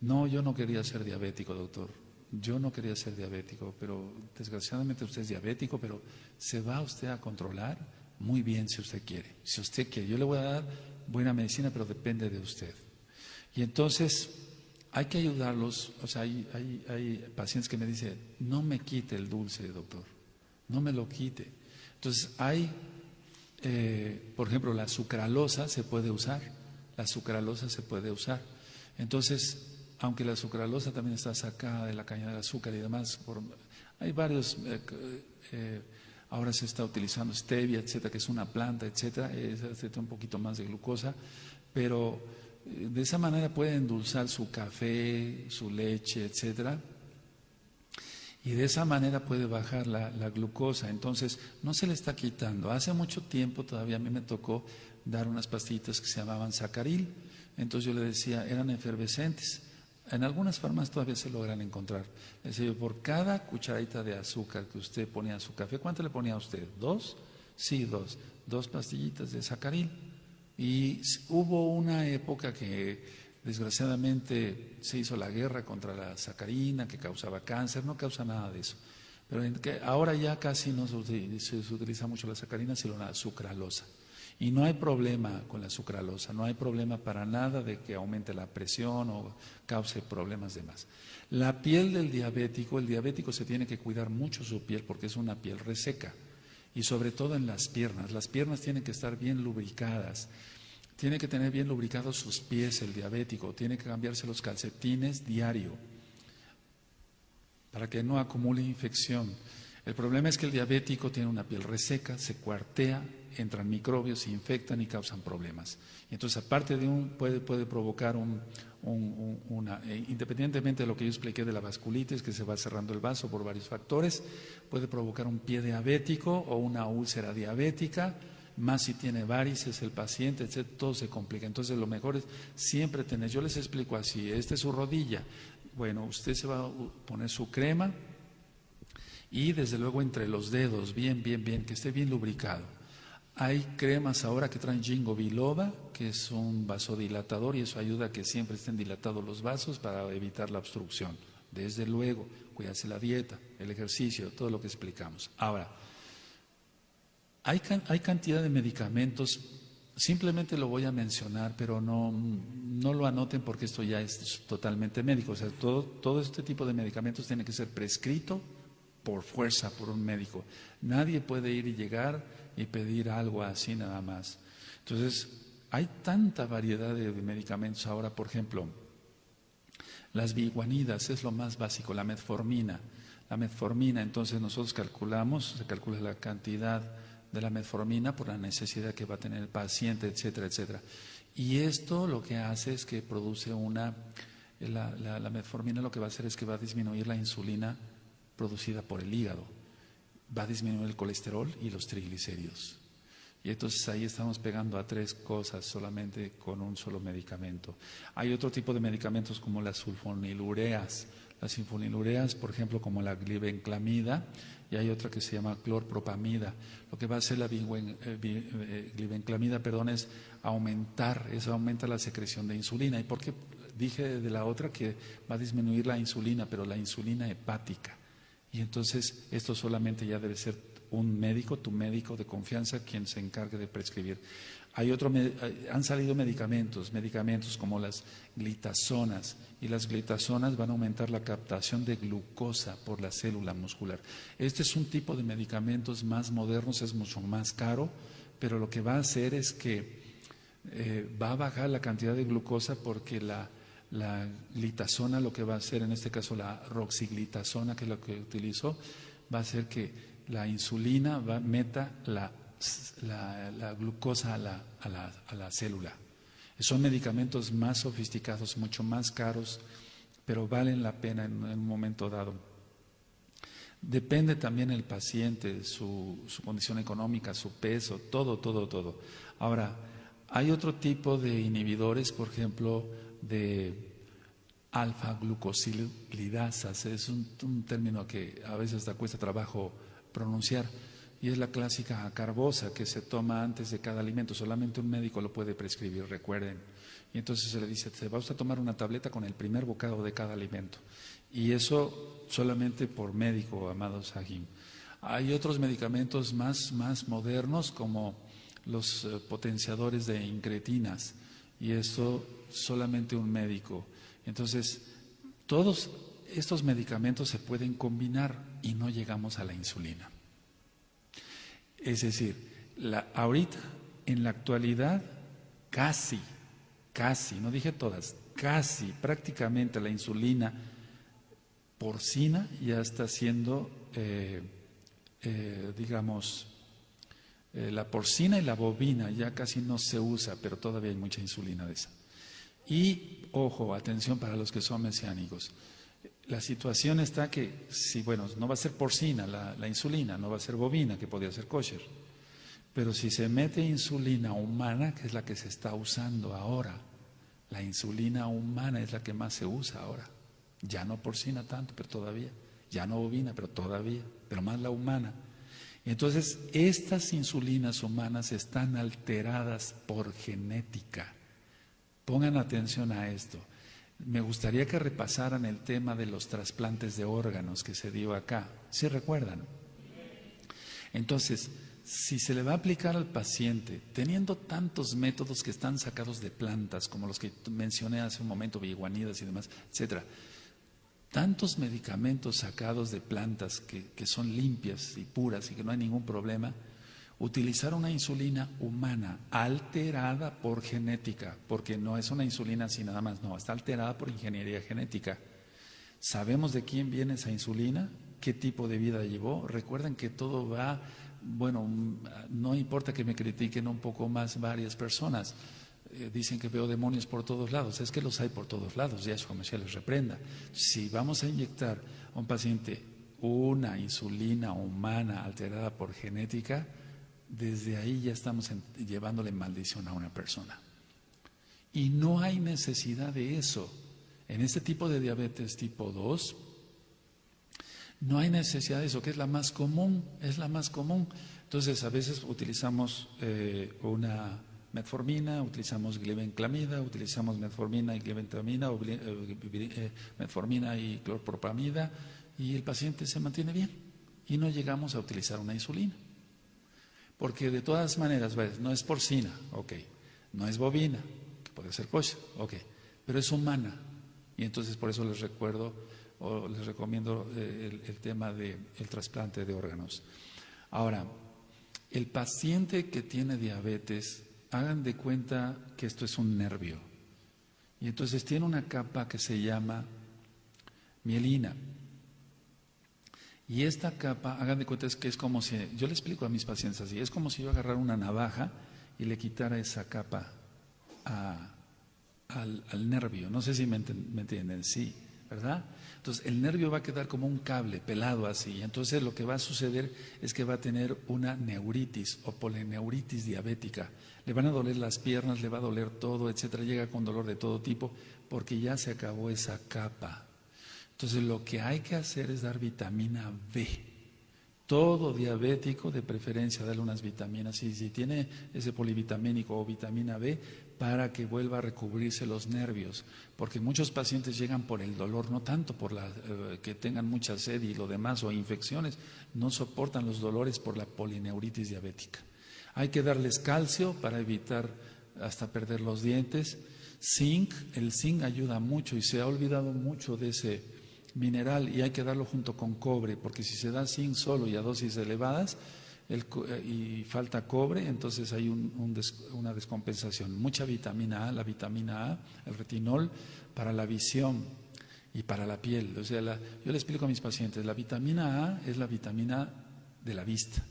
S1: No, yo no quería ser diabético, doctor. Yo no quería ser diabético, pero desgraciadamente usted es diabético, pero ¿se va usted a controlar? Muy bien, si usted quiere. Si usted quiere, yo le voy a dar buena medicina, pero depende de usted. Y entonces hay que ayudarlos. O sea, hay pacientes que me dicen, no me quite el dulce, doctor, no me lo quite. Entonces por ejemplo, la sucralosa se puede usar. La sucralosa se puede usar. Entonces, aunque la sucralosa también está sacada de la caña de azúcar y demás, hay varios, ahora se está utilizando stevia, etcétera, que es una planta, etcétera, un poquito más de glucosa, pero de esa manera puede endulzar su café, su leche, etcétera, y de esa manera puede bajar la glucosa. Entonces, no se le está quitando. Hace mucho tiempo todavía a mí me tocó dar unas pastillitas que se llamaban sacaril. Entonces yo le decía, eran efervescentes. En algunas farmacias todavía se logran encontrar. Es decir, por cada cucharadita de azúcar que usted ponía a su café, ¿cuánto le ponía a usted? ¿2? Sí, 2. 2 pastillitas de sacaril. Y hubo una época que desgraciadamente se hizo la guerra contra la sacarina, que causaba cáncer, no causa nada de eso. Pero ahora ya casi no se utiliza mucho la sacarina, sino la sucralosa. Y no hay problema con la sucralosa, no hay problema para nada de que aumente la presión o cause problemas de más. La piel del diabético, el diabético se tiene que cuidar mucho su piel porque es una piel reseca. Y sobre todo en las piernas tienen que estar bien lubricadas. Tiene que tener bien lubricados sus pies el diabético, tiene que cambiarse los calcetines diario para que no acumule infección. El problema es que el diabético tiene una piel reseca, se cuartea, entran microbios, se infectan y causan problemas. Y entonces, aparte de puede provocar independientemente de lo que yo expliqué de la vasculitis, que se va cerrando el vaso por varios factores, puede provocar un pie diabético o una úlcera diabética, más si tiene varices el paciente, etcétera, todo se complica. Entonces lo mejor es siempre tener, yo les explico así, esta es su rodilla, bueno, usted se va a poner su crema y desde luego entre los dedos, bien, que esté bien lubricado. Hay cremas ahora que traen ginkgo biloba, que es un vasodilatador y eso ayuda a que siempre estén dilatados los vasos para evitar la obstrucción. Desde luego, cuidarse la dieta, el ejercicio, todo lo que explicamos. Ahora, hay cantidad de medicamentos, simplemente lo voy a mencionar, pero no lo anoten porque esto ya es totalmente médico. O sea, todo este tipo de medicamentos tiene que ser prescrito por fuerza por un médico. Nadie puede ir y llegar y pedir algo así nada más. Entonces, hay tanta variedad de medicamentos ahora, por ejemplo, las biguanidas es lo más básico, la metformina. La metformina, entonces nosotros se calcula la cantidad de la metformina por la necesidad que va a tener el paciente, etcétera, etcétera. Y esto lo que hace es que produce la metformina lo que va a hacer es que va a disminuir la insulina producida por el hígado, va a disminuir el colesterol y los triglicéridos. Y entonces ahí estamos pegando a 3 cosas solamente con un solo medicamento. Hay otro tipo de medicamentos como las sulfonilureas. Las sulfonilureas, por ejemplo, como la glibenclamida, y hay otra que se llama clorpropamida. Lo que va a hacer la glibenclamida, es aumenta la secreción de insulina. ¿Y por qué dije de la otra que va a disminuir la insulina, pero la insulina hepática? Y entonces esto solamente ya debe ser un médico, tu médico de confianza, quien se encargue de prescribir. Han salido medicamentos como las glitazonas, y las glitazonas van a aumentar la captación de glucosa por la célula muscular. Este es un tipo de medicamentos más modernos, es mucho más caro, pero lo que va a hacer es que va a bajar la cantidad de glucosa porque la glitazona lo que va a hacer, en este caso la roxiglitazona, que es lo que utilizo, va a hacer que la insulina meta la glucosa a la célula. Son medicamentos más sofisticados, mucho más caros, pero valen la pena en un momento dado. Depende también el paciente, su condición económica, su peso, todo, todo, todo. Ahora, hay otro tipo de inhibidores, por ejemplo, de alfa-glucosilidasas. Es un término que a veces da cuesta trabajo pronunciar. Y es la clásica acarbosa que se toma antes de cada alimento. Solamente un médico lo puede prescribir, recuerden. Y entonces se le dice, se va usted a tomar una tableta con el primer bocado de cada alimento. Y eso solamente por médico, amado Sahim. Hay otros medicamentos más modernos como los potenciadores de incretinas. Y eso solamente un médico. Entonces, todos estos medicamentos se pueden combinar y no llegamos a la insulina. Es decir, ahorita, en la actualidad, casi, no dije todas, casi, prácticamente la insulina porcina ya está siendo, la porcina y la bovina ya casi no se usa, pero todavía hay mucha insulina de esa. Y, ojo, atención para los que son mesiánicos. La situación está que, no va a ser porcina la insulina, no va a ser bovina, que podría ser kosher. Pero si se mete insulina humana, que es la que se está usando ahora, la insulina humana es la que más se usa ahora. Ya no porcina tanto, pero todavía. Ya no bovina, pero todavía. Pero más la humana. Entonces, estas insulinas humanas están alteradas por genética. Pongan atención a esto. Me gustaría que repasaran el tema de los trasplantes de órganos que se dio acá. ¿Sí recuerdan? Entonces, si se le va a aplicar al paciente, teniendo tantos métodos que están sacados de plantas, como los que mencioné hace un momento, biguanidas y demás, etcétera, tantos medicamentos sacados de plantas que son limpias y puras y que no hay ningún problema, utilizar una insulina humana alterada por genética, porque no es una insulina así nada más, no, está alterada por ingeniería genética. ¿Sabemos de quién viene esa insulina? ¿Qué tipo de vida llevó? Recuerden que todo va, no importa que me critiquen un poco más varias personas, dicen que veo demonios por todos lados, es que los hay por todos lados, ya Yahshua Mashiach les reprenda. Si vamos a inyectar a un paciente una insulina humana alterada por genética, desde ahí ya estamos llevándole maldición a una persona. Y no hay necesidad de eso. En este tipo de diabetes tipo 2, no hay necesidad de eso, que es la más común, Entonces, a veces utilizamos una metformina, utilizamos glibenclamida, utilizamos metformina y glibentamina, o metformina y clorpropamida, y el paciente se mantiene bien. Y no llegamos a utilizar una insulina. Porque de todas maneras, no es porcina, ok, no es bovina, que puede ser kosher, ok, pero es humana. Y entonces por eso les recuerdo o les recomiendo el tema del trasplante de órganos. Ahora, el paciente que tiene diabetes, hagan de cuenta que esto es un nervio. Y entonces tiene una capa que se llama mielina. Y esta capa, hagan de cuenta que es como si, yo le explico a mis pacientes así, es como si yo agarrara una navaja y le quitara esa capa al nervio. No sé si me entienden, sí, ¿verdad? Entonces el nervio va a quedar como un cable pelado así. Entonces lo que va a suceder es que va a tener una neuritis o polineuritis diabética. Le van a doler las piernas, le va a doler todo, etcétera. Llega con dolor de todo tipo porque ya se acabó esa capa. Entonces lo que hay que hacer es dar vitamina B. Todo diabético, de preferencia, darle unas vitaminas. Y si tiene ese polivitamínico o vitamina B, para que vuelva a recubrirse los nervios. Porque muchos pacientes llegan por el dolor, no tanto por que tengan mucha sed y lo demás, o infecciones. No soportan los dolores por la polineuritis diabética. Hay que darles calcio para evitar hasta perder los dientes. Zinc, el zinc ayuda mucho y se ha olvidado mucho de ese mineral y hay que darlo junto con cobre, porque si se da zinc solo y a dosis elevadas y falta cobre, entonces hay una descompensación. Mucha vitamina A, la vitamina A, el retinol, para la visión y para la piel. O sea, yo le explico a mis pacientes, la vitamina A es la vitamina de la vista,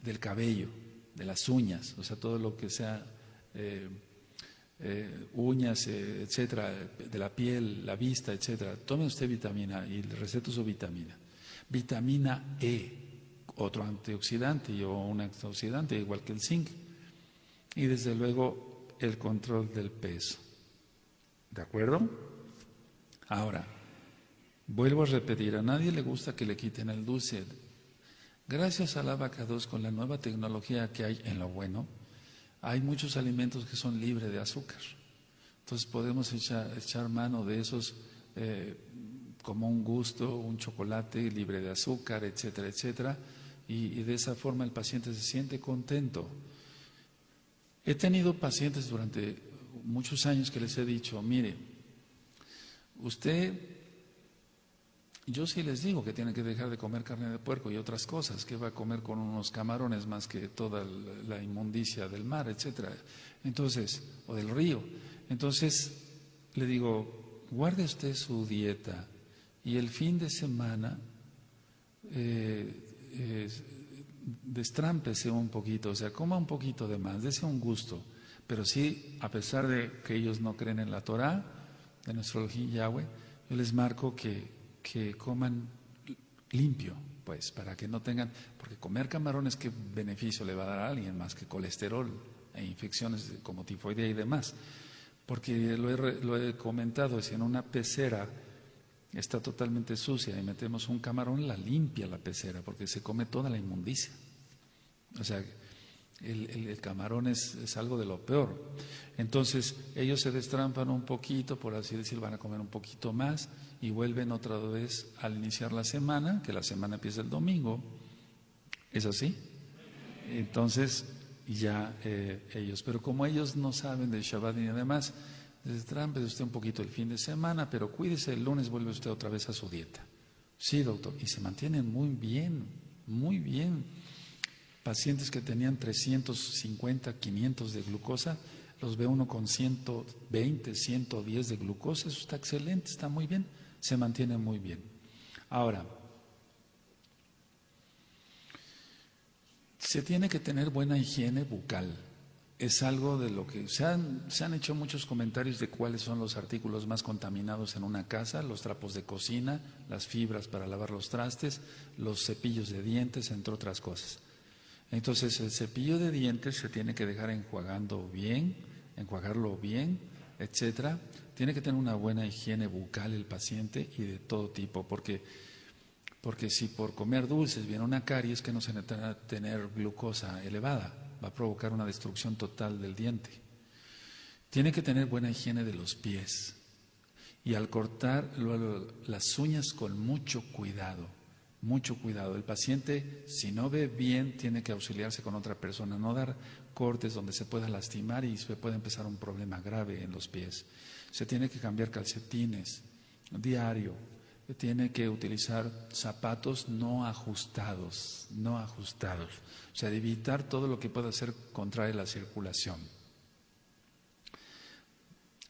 S1: del cabello, de las uñas, o sea, todo lo que sea uñas, etcétera, de la piel, la vista, etcétera. Tome usted vitamina y le receto su vitamina. Vitamina E, otro antioxidante o un antioxidante igual que el zinc. Y desde luego el control del peso. ¿De acuerdo? Ahora, vuelvo a repetir, a nadie le gusta que le quiten el dulce. Gracias al Abacados, con la nueva tecnología que hay en lo bueno, hay muchos alimentos que son libres de azúcar. Entonces podemos echar mano de esos como un gusto, un chocolate libre de azúcar, etcétera, etcétera. Y de esa forma el paciente se siente contento. He tenido pacientes durante muchos años que les he dicho, mire, yo sí les digo que tienen que dejar de comer carne de puerco y otras cosas, que va a comer con unos camarones más que toda la inmundicia del mar, etcétera. Entonces, o del río. Entonces, le digo, guarde usted su dieta y el fin de semana destrámpese un poquito, o sea, coma un poquito de más, dese un gusto. Pero sí, a pesar de que ellos no creen en la Torá, de nuestro Elohim Yahweh, yo les marco que coman limpio, pues, para que no tengan, porque comer camarones, ¿qué beneficio le va a dar a alguien más que colesterol e infecciones como tifoidea y demás? Porque lo he comentado, si en una pecera está totalmente sucia y metemos un camarón, la limpia la pecera, porque se come toda la inmundicia. O sea, el camarón es algo de lo peor. Entonces, ellos se destrampan un poquito, por así decir, van a comer un poquito más y vuelven otra vez al iniciar la semana, que la semana empieza el domingo. ¿Es así? Entonces, ya ellos, pero como ellos no saben del Shabbat ni demás, destrámpese usted un poquito el fin de semana, pero cuídese, el lunes vuelve usted otra vez a su dieta. Sí, doctor, y se mantienen muy bien, muy bien. Pacientes que tenían 350, 500 de glucosa, los ve uno con 120, 110 de glucosa, eso está excelente, está muy bien, se mantiene muy bien. Ahora, se tiene que tener buena higiene bucal. Es algo de lo que se han hecho muchos comentarios de cuáles son los artículos más contaminados en una casa: los trapos de cocina, las fibras para lavar los trastes, los cepillos de dientes, entre otras cosas. Entonces, el cepillo de dientes se tiene que dejar enjuagarlo bien, etcétera. Tiene que tener una buena higiene bucal el paciente y de todo tipo, porque si por comer dulces viene una caries, que no se necesita tener glucosa elevada, va a provocar una destrucción total del diente. Tiene que tener buena higiene de los pies y al cortar las uñas con mucho cuidado. Mucho cuidado. El paciente, si no ve bien, tiene que auxiliarse con otra persona, no dar cortes donde se pueda lastimar y se puede empezar un problema grave en los pies. Se tiene que cambiar calcetines diario, tiene que utilizar zapatos no ajustados, o sea, de evitar todo lo que pueda hacer contraer la circulación.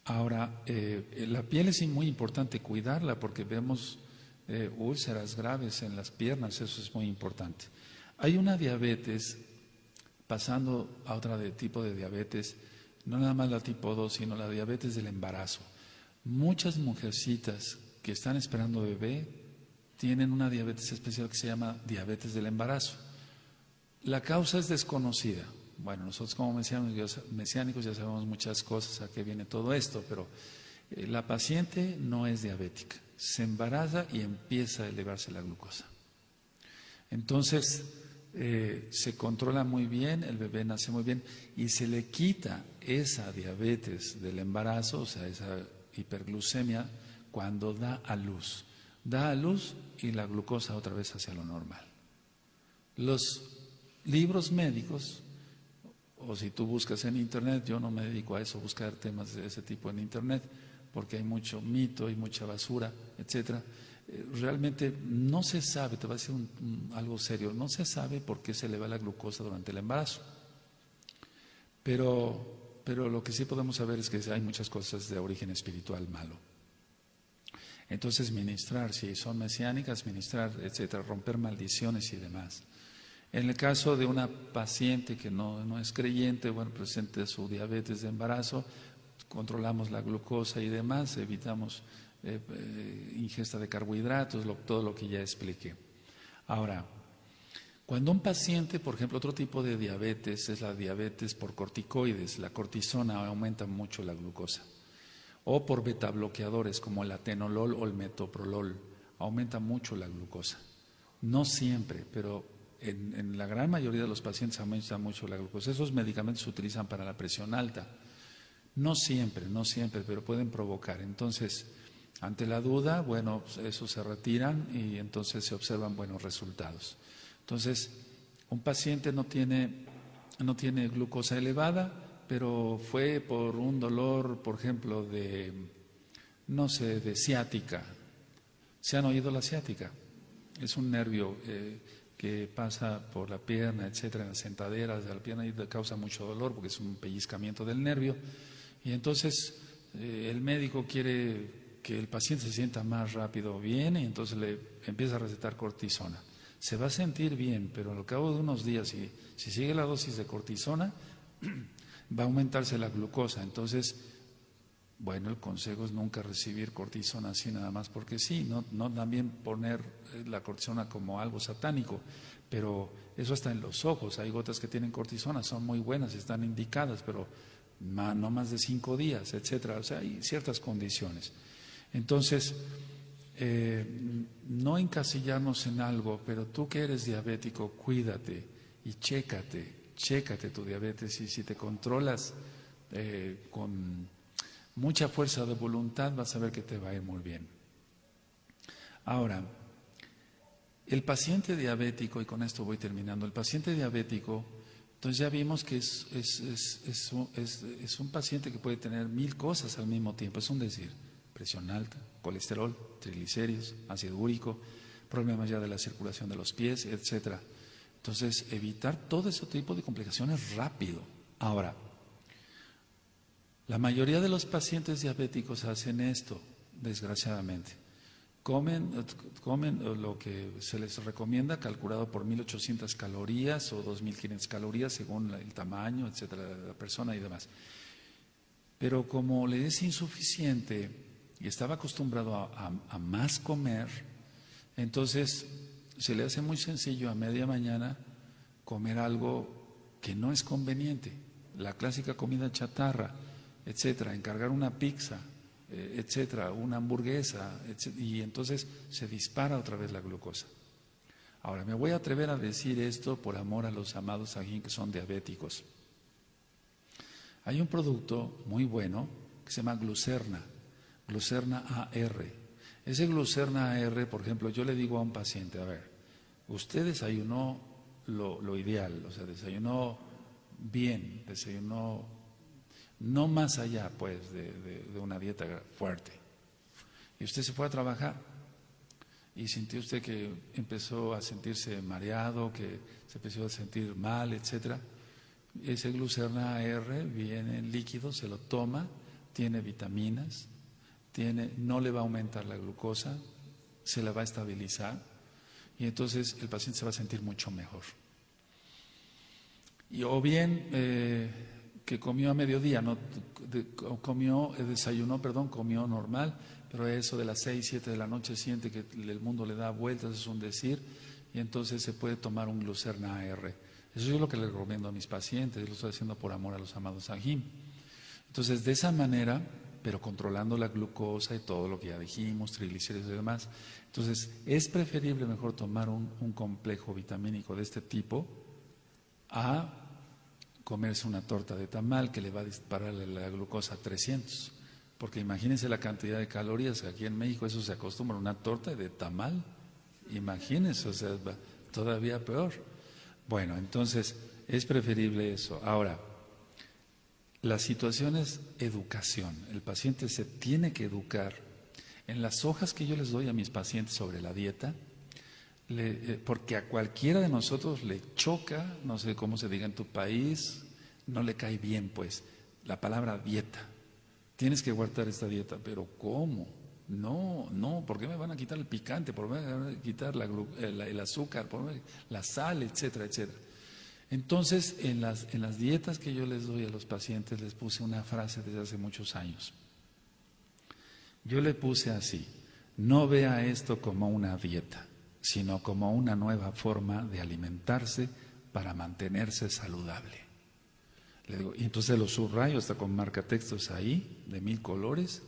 S1: Ahora, la piel es muy importante cuidarla porque vemos úlceras graves en las piernas, eso es muy importante. Hay una diabetes, pasando a otra tipo de diabetes, no nada más la tipo 2, sino la diabetes del embarazo. Muchas mujercitas que están esperando bebé tienen una diabetes especial que se llama diabetes del embarazo. La causa es desconocida. Bueno, nosotros como mesiánicos ya sabemos muchas cosas, a qué viene todo esto, pero la paciente no es diabética. Se embaraza y empieza a elevarse la glucosa. Entonces, se controla muy bien, el bebé nace muy bien y se le quita esa diabetes del embarazo, o sea, esa hiperglucemia, cuando da a luz. Da a luz y la glucosa otra vez hacia lo normal. Los libros médicos, o si tú buscas en internet, yo no me dedico a eso, a buscar temas de ese tipo en internet, porque hay mucho mito y mucha basura, etcétera. Realmente no se sabe, te voy a decir algo serio, no se sabe por qué se eleva la glucosa durante el embarazo. Pero lo que sí podemos saber es que hay muchas cosas de origen espiritual malo. Entonces ministrar, si son mesiánicas, ministrar, etcétera, romper maldiciones y demás. En el caso de una paciente que no es creyente, bueno, presente su diabetes de embarazo, controlamos la glucosa y demás, evitamos ingesta de carbohidratos, todo lo que ya expliqué. Ahora, cuando un paciente, por ejemplo, otro tipo de diabetes es la diabetes por corticoides, la cortisona aumenta mucho la glucosa, o por betabloqueadores como el atenolol o el metoprolol, aumenta mucho la glucosa. No siempre, pero en la gran mayoría de los pacientes aumenta mucho la glucosa. Esos medicamentos se utilizan para la presión alta. No siempre, pero pueden provocar. Entonces, ante la duda, bueno, esos se retiran y entonces se observan buenos resultados. Entonces, un paciente no tiene glucosa elevada, pero fue por un dolor, por ejemplo, de ciática. ¿Se han oído la ciática? Es un nervio que pasa por la pierna, etcétera, en las sentaderas de la pierna y causa mucho dolor porque es un pellizcamiento del nervio. Y entonces el médico quiere que el paciente se sienta más rápido bien y entonces le empieza a recetar cortisona. Se va a sentir bien, pero al cabo de unos días, si sigue la dosis de cortisona, va a aumentarse la glucosa. Entonces, bueno, el consejo es nunca recibir cortisona así nada más porque sí, no también poner la cortisona como algo satánico, pero eso está en los ojos. Hay gotas que tienen cortisona, son muy buenas, están indicadas, pero no más de 5 días, etcétera. O sea, hay ciertas condiciones. Entonces, no encasillarnos en algo, pero tú que eres diabético, cuídate y chécate tu diabetes, y si te controlas con mucha fuerza de voluntad, vas a ver que te va a ir muy bien. Ahora, el paciente diabético, y con esto voy terminando, el paciente diabético, entonces ya vimos que es un paciente que puede tener 1000 cosas al mismo tiempo, es un decir, presión alta, colesterol, triglicéridos, ácido úrico, problemas ya de la circulación de los pies, etcétera. Entonces, evitar todo ese tipo de complicaciones rápido. Ahora, la mayoría de los pacientes diabéticos hacen esto, desgraciadamente. Comen lo que se les recomienda, calculado por 1800 calorías o 2500 calorías, según el tamaño, etcétera, de la persona y demás. Pero como le es insuficiente y estaba acostumbrado a más comer, entonces se le hace muy sencillo a media mañana comer algo que no es conveniente, la clásica comida chatarra, etcétera, encargar una pizza, etcétera, una hamburguesa, etcétera, y entonces se dispara otra vez la glucosa. Ahora, me voy a atrever a decir esto por amor a los amados Sahin que son diabéticos. Hay un producto muy bueno que se llama Glucerna AR. Ese Glucerna AR, por ejemplo, yo le digo a un paciente, a ver, usted desayunó lo ideal, o sea, desayunó bien, desayunó no más allá, pues, de una dieta fuerte. Y usted se fue a trabajar y sintió usted que empezó a sentirse mareado, que se empezó a sentir mal, etcétera. Ese Glucerna AR viene en líquido, se lo toma, tiene vitaminas, no le va a aumentar la glucosa, se la va a estabilizar y entonces el paciente se va a sentir mucho mejor. O bien que comió a mediodía, comió normal, pero eso de las 6, 7 de la noche siente que el mundo le da vueltas, es un decir, y entonces se puede tomar un Glucerna AR. Eso es lo que le recomiendo a mis pacientes, lo estoy haciendo por amor a los amados Sahim. Entonces, de esa manera, pero controlando la glucosa y todo lo que ya dijimos, triglicéridos y demás, entonces es preferible mejor tomar un complejo vitamínico de este tipo a comerse una torta de tamal que le va a disparar la glucosa a 300. Porque imagínense la cantidad de calorías, aquí en México eso se acostumbra, una torta de tamal, imagínense, o sea, todavía peor. Bueno, entonces es preferible eso. Ahora, la situación es educación. El paciente se tiene que educar. En las hojas que yo les doy a mis pacientes sobre la dieta, porque a cualquiera de nosotros le choca, no sé cómo se diga en tu país, no le cae bien, pues, la palabra dieta. Tienes que guardar esta dieta, pero ¿cómo? No, ¿por qué me van a quitar el picante? ¿Por qué me van a quitar el azúcar? ¿Por qué la sal, etcétera, etcétera? Entonces, en las dietas que yo les doy a los pacientes, les puse una frase desde hace muchos años. Yo le puse así: no vea esto como una dieta, sino como una nueva forma de alimentarse para mantenerse saludable. Le digo, y entonces lo subrayo hasta con marcatextos ahí, de 1000 colores.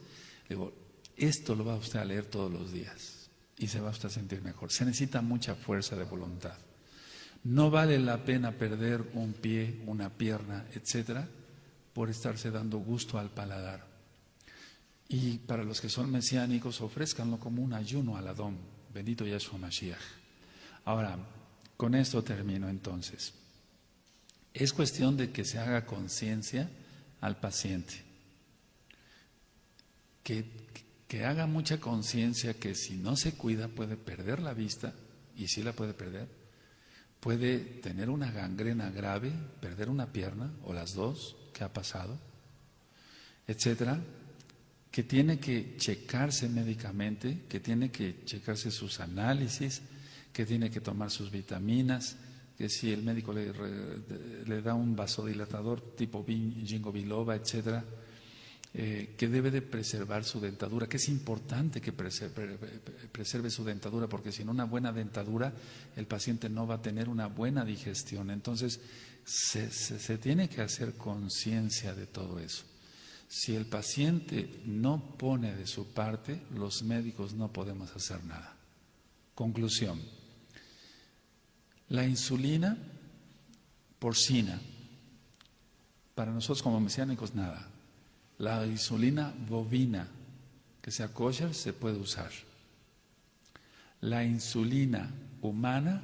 S1: Le digo, esto lo va usted a leer todos los días y se va usted a sentir mejor. Se necesita mucha fuerza de voluntad. No vale la pena perder un pie, una pierna, etcétera, por estarse dando gusto al paladar. Y para los que son mesiánicos, ofrézcanlo como un ayuno al Adón. Bendito Yahshua Mashiach. Ahora, con esto termino entonces. Es cuestión de que se haga conciencia al paciente. Que haga mucha conciencia que si no se cuida puede perder la vista, y sí la puede perder. Puede tener una gangrena grave, perder una pierna o las dos, que ha pasado, etcétera. Que tiene que checarse médicamente, que tiene que checarse sus análisis, que tiene que tomar sus vitaminas, que si el médico le da un vasodilatador tipo ginkgo biloba, etcétera, que debe de preservar su dentadura, que es importante que preserve su dentadura, porque sin una buena dentadura el paciente no va a tener una buena digestión. Entonces se tiene que hacer conciencia de todo eso. Si el paciente no pone de su parte, los médicos no podemos hacer nada. Conclusión. La insulina porcina, para nosotros como mesiánicos nada. La insulina bovina, que sea kosher, se puede usar. La insulina humana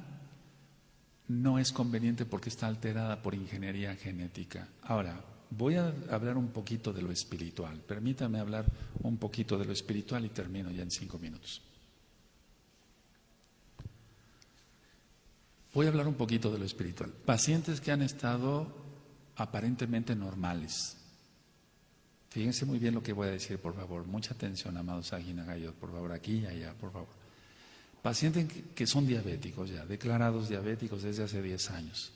S1: no es conveniente porque está alterada por ingeniería genética. Ahora, voy a hablar un poquito de lo espiritual. Permítame hablar un poquito de lo espiritual y termino ya en 5 minutos. Voy a hablar un poquito de lo espiritual. Pacientes que han estado aparentemente normales. Fíjense muy bien lo que voy a decir, por favor. Mucha atención, amados Aguinagayot, por favor, aquí y allá, por favor. Pacientes que son diabéticos ya, declarados diabéticos desde hace 10 años.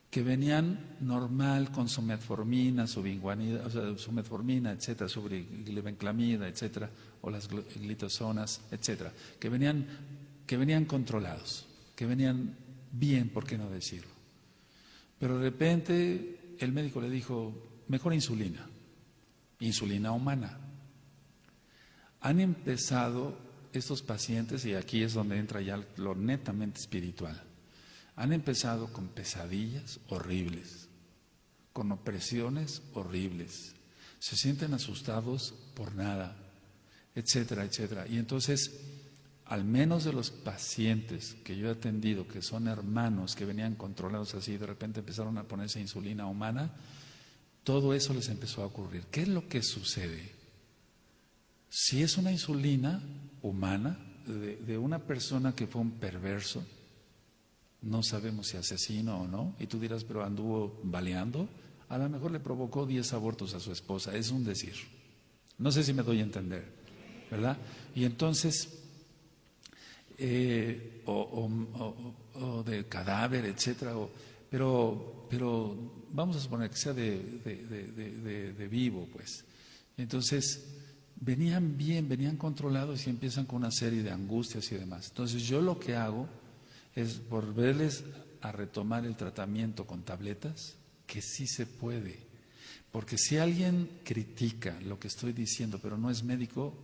S1: Que venían normal con su metformina, su vinguanida, o sea, su metformina, etcétera, su glibenclamida, etcétera, o las glitozonas, etcétera, que venían controlados, que venían bien, ¿por qué no decirlo? Pero de repente el médico le dijo, mejor insulina humana. Han empezado estos pacientes, y aquí es donde entra ya lo netamente espiritual. Han empezado con pesadillas horribles, con opresiones horribles, se sienten asustados por nada, etcétera, etcétera. Y entonces, al menos de los pacientes que yo he atendido, que son hermanos que venían controlados así, de repente empezaron a ponerse insulina humana, todo eso les empezó a ocurrir. ¿Qué es lo que sucede? Si es una insulina humana de una persona que fue un perverso, no sabemos si asesino o no, y tú dirás, pero anduvo baleando, a lo mejor le provocó 10 abortos a su esposa, es un decir. No sé si me doy a entender, ¿verdad? Y entonces, o de cadáver, etcétera, pero vamos a suponer que sea de vivo, pues. Entonces, venían bien, venían controlados y empiezan con una serie de angustias y demás. Entonces, yo lo que hago es volverles a retomar el tratamiento con tabletas, que sí se puede. Porque si alguien critica lo que estoy diciendo, pero no es médico,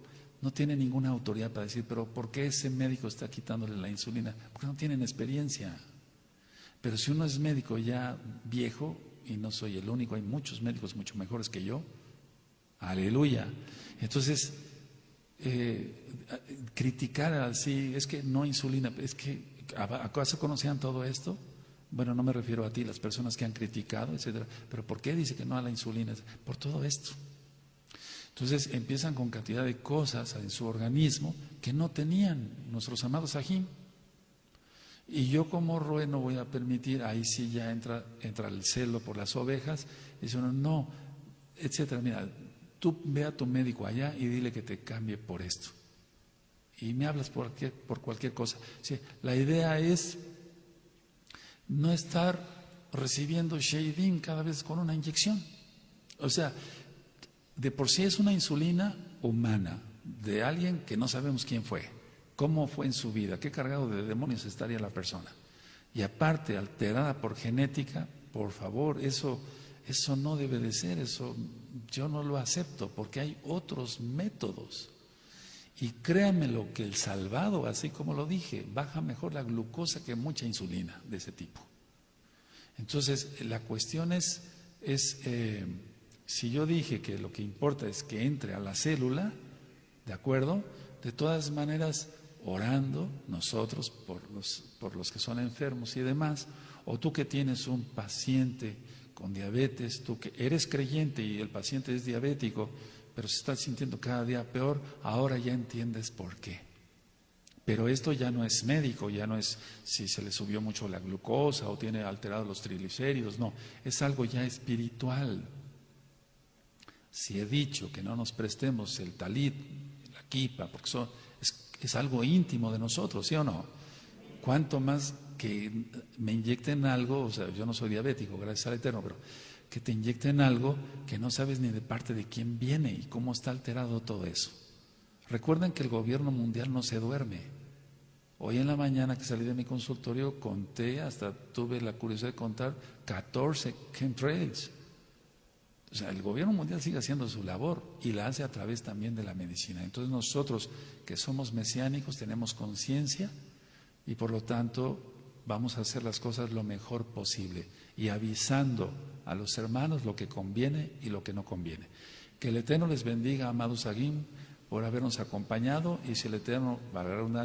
S1: no tiene ninguna autoridad para decir, pero ¿por qué ese médico está quitándole la insulina? Porque no tienen experiencia. Pero si uno es médico ya viejo, y no soy el único, hay muchos médicos mucho mejores que yo, aleluya. Entonces, criticar así, es que no insulina, es que ¿acaso conocían todo esto? Bueno, no me refiero a ti, las personas que han criticado, etcétera. Pero ¿por qué dice que no a la insulina? Por todo esto. Entonces empiezan con cantidad de cosas en su organismo que no tenían nuestros amados Ajim. Y yo como Roe no voy a permitir, ahí sí ya entra el celo por las ovejas, y dice uno, no, etcétera. Mira, tú ve a tu médico allá y dile que te cambie por esto. Y me hablas por cualquier cosa. Sí, la idea es no estar recibiendo Sheidim cada vez con una inyección. O sea, de por sí es una insulina humana, de alguien que no sabemos quién fue, cómo fue en su vida, qué cargado de demonios estaría la persona. Y aparte, alterada por genética, por favor, eso no debe de ser, eso yo no lo acepto, porque hay otros métodos. Y créanme lo que el salvado, así como lo dije, baja mejor la glucosa que mucha insulina de ese tipo. Entonces, la cuestión es si yo dije que lo que importa es que entre a la célula, ¿de acuerdo? De todas maneras, orando nosotros por los que son enfermos y demás, o tú que tienes un paciente con diabetes, tú que eres creyente y el paciente es diabético, pero se está sintiendo cada día peor, ahora ya entiendes por qué. Pero esto ya no es médico, ya no es si se le subió mucho la glucosa o tiene alterados los triglicéridos, no, es algo ya espiritual. Si he dicho que no nos prestemos el talit, la kipa, porque es algo íntimo de nosotros, ¿sí o no? Cuanto más que me inyecten algo, o sea, yo no soy diabético, gracias al Eterno, pero que te inyecten algo que no sabes ni de parte de quién viene y cómo está alterado todo eso. Recuerden que el gobierno mundial no se duerme. Hoy en la mañana que salí de mi consultorio conté, hasta tuve la curiosidad de contar 14 chemtrails. O sea, el gobierno mundial sigue haciendo su labor y la hace a través también de la medicina. Entonces nosotros que somos mesiánicos tenemos conciencia y por lo tanto vamos a hacer las cosas lo mejor posible y avisando a los hermanos lo que conviene y lo que no conviene. Que el Eterno les bendiga, amados Aguim, por habernos acompañado, y si el Eterno, valga la redundancia,